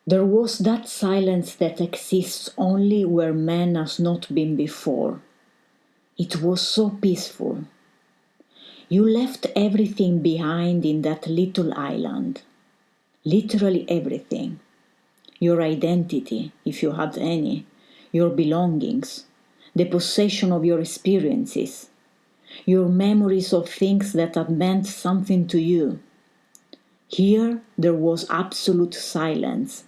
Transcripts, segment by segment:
There was that silence that exists only where man has not been before. It was so peaceful. You left everything behind in that little island. Literally everything. Your identity, if you had any, your belongings, the possession of your experiences, your memories of things that had meant something to you. Here there was absolute silence,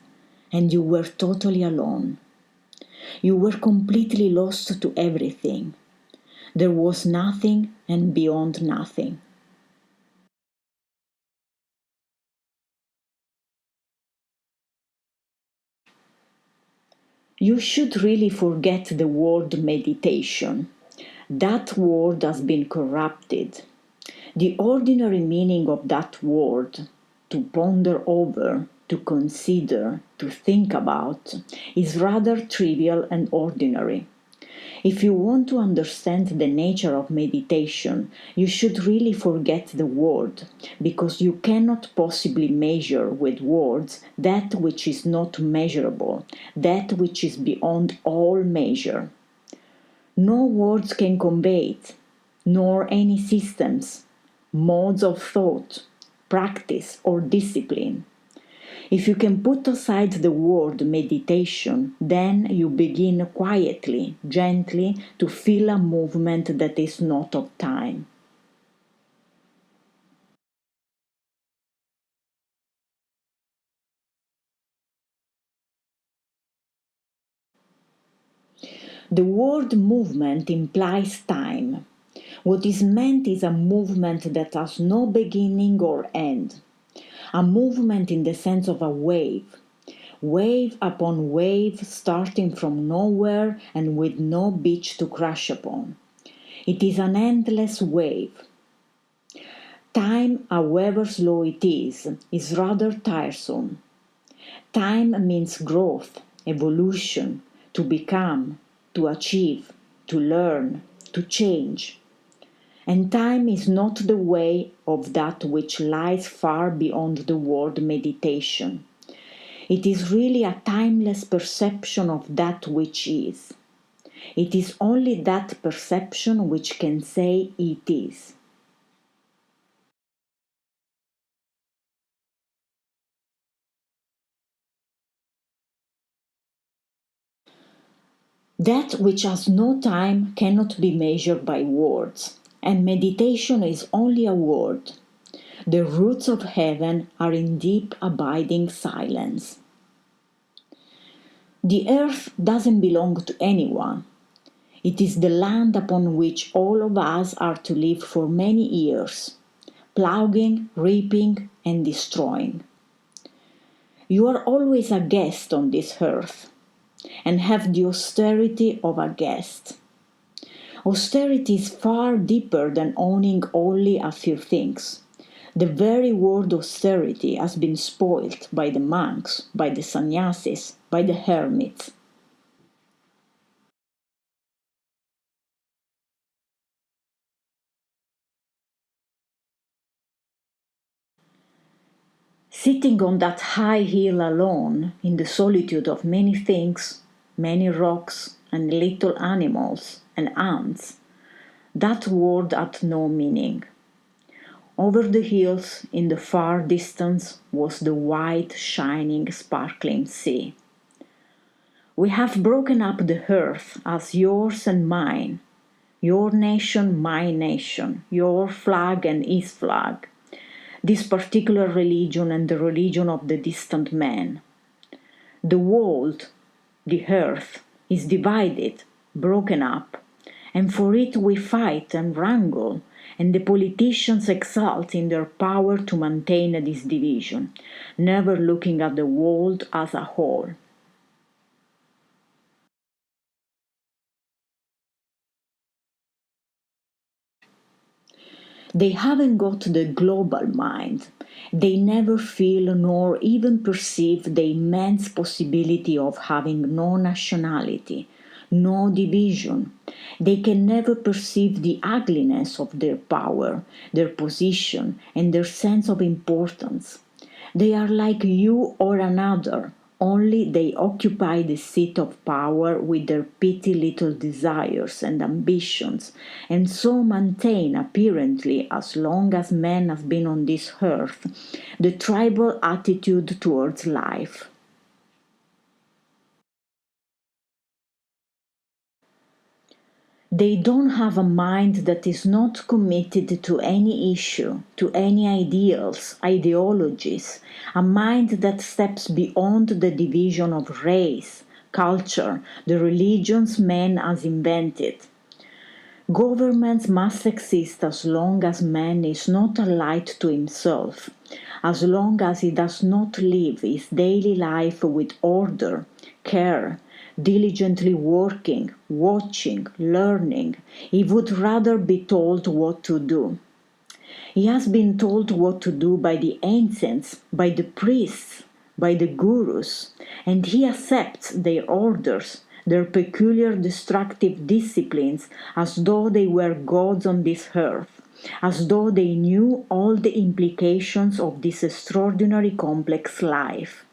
and you were totally alone. You were completely lost to everything. There was nothing and beyond nothing. You should really forget the word meditation. That word has been corrupted. The ordinary meaning of that word, to ponder over, to consider, to think about, is rather trivial and ordinary. If you want to understand the nature of meditation, you should really forget the word, because you cannot possibly measure with words that which is not measurable, that which is beyond all measure. No words can convey it, nor any systems, modes of thought, practice, or discipline. If you can put aside the word meditation, then you begin quietly, gently to feel a movement that is not of time. The word movement implies time. What is meant is a movement that has no beginning or end. A movement in the sense of a wave. Wave upon wave starting from nowhere and with no beach to crash upon. It is an endless wave. Time, however slow it is rather tiresome. Time means growth, evolution, to become, to achieve, to learn, to change. And time is not the way of that which lies far beyond the word meditation. It is really a timeless perception of that which is. It is only that perception which can say it is. That which has no time cannot be measured by words, and meditation is only a word. The roots of heaven are in deep abiding silence. The earth doesn't belong to anyone. It is the land upon which all of us are to live for many years, ploughing, reaping, and destroying. You are always a guest on this earth, and have the austerity of a guest. Austerity is far deeper than owning only a few things. The very word austerity has been spoilt by the monks, by the sannyasis, by the hermits. Sitting on that high hill alone, in the solitude of many things, many rocks, and little animals, and ants, that word had no meaning. Over the hills, in the far distance, was the white, shining, sparkling sea. We have broken up the earth as yours and mine, your nation, my nation, your flag and his flag, this particular religion and the religion of the distant man. The world, the earth, is divided, broken up, and for it we fight and wrangle, and the politicians exult in their power to maintain this division, never looking at the world as a whole. They haven't got the global mind. They never feel nor even perceive the immense possibility of having no nationality, no division. They can never perceive the ugliness of their power, their position, and their sense of importance. They are like you or another, Only they occupy the seat of power with their petty little desires and ambitions, and so maintain, apparently, as long as man has been on this earth, the tribal attitude towards life. They don't have a mind that is not committed to any issue, to any ideals, ideologies, a mind that steps beyond the division of race, culture, the religions man has invented. Governments must exist as long as man is not a light to himself, as long as he does not live his daily life with order, care, diligently working, watching, learning. He would rather be told what to do. He has been told what to do by the ancients, by the priests, by the gurus, and he accepts their orders, their peculiar destructive disciplines, as though they were gods on this earth, as though they knew all the implications of this extraordinary complex life.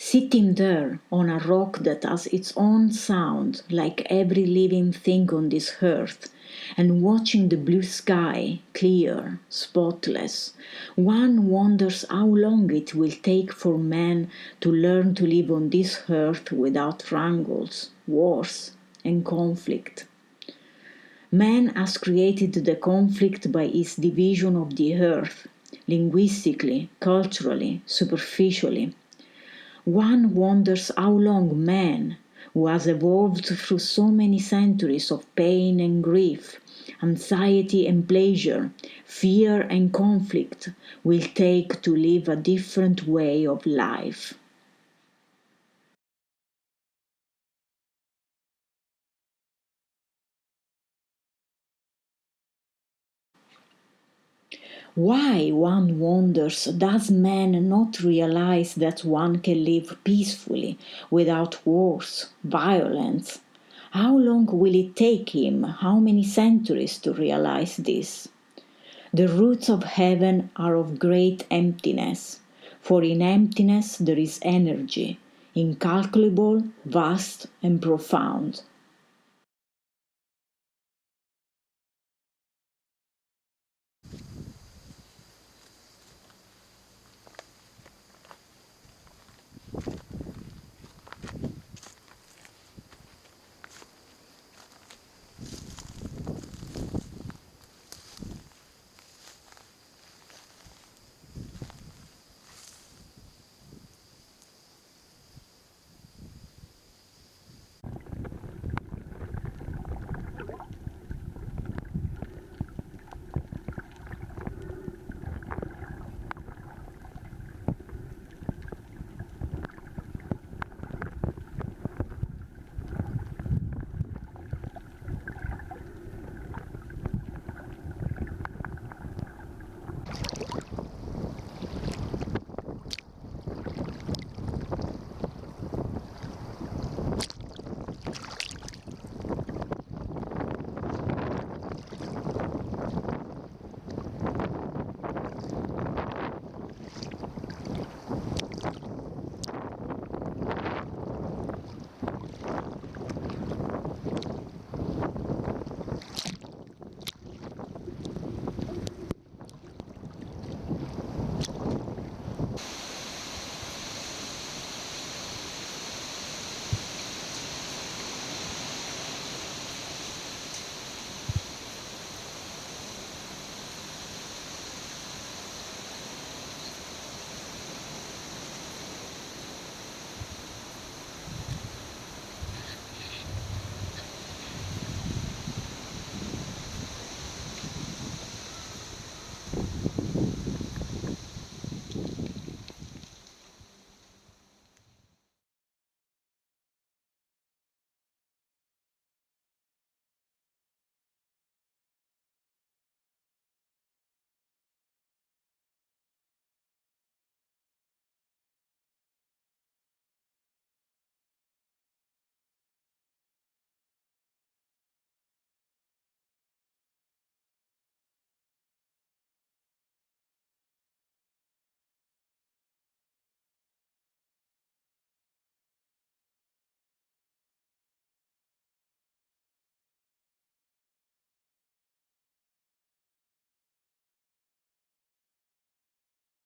Sitting there on a rock that has its own sound, like every living thing on this earth, and watching the blue sky, clear, spotless, one wonders how long it will take for man to learn to live on this earth without wrangles, wars, and conflict. Man has created the conflict by his division of the earth, linguistically, culturally, superficially. One wonders how long man, who has evolved through so many centuries of pain and grief, anxiety and pleasure, fear and conflict, will take to live a different way of life. Why, one wonders, does man not realize that one can live peacefully without wars, violence? How long will it take him, how many centuries to realize this? The roots of heaven are of great emptiness, for in emptiness there is energy, incalculable, vast, and profound.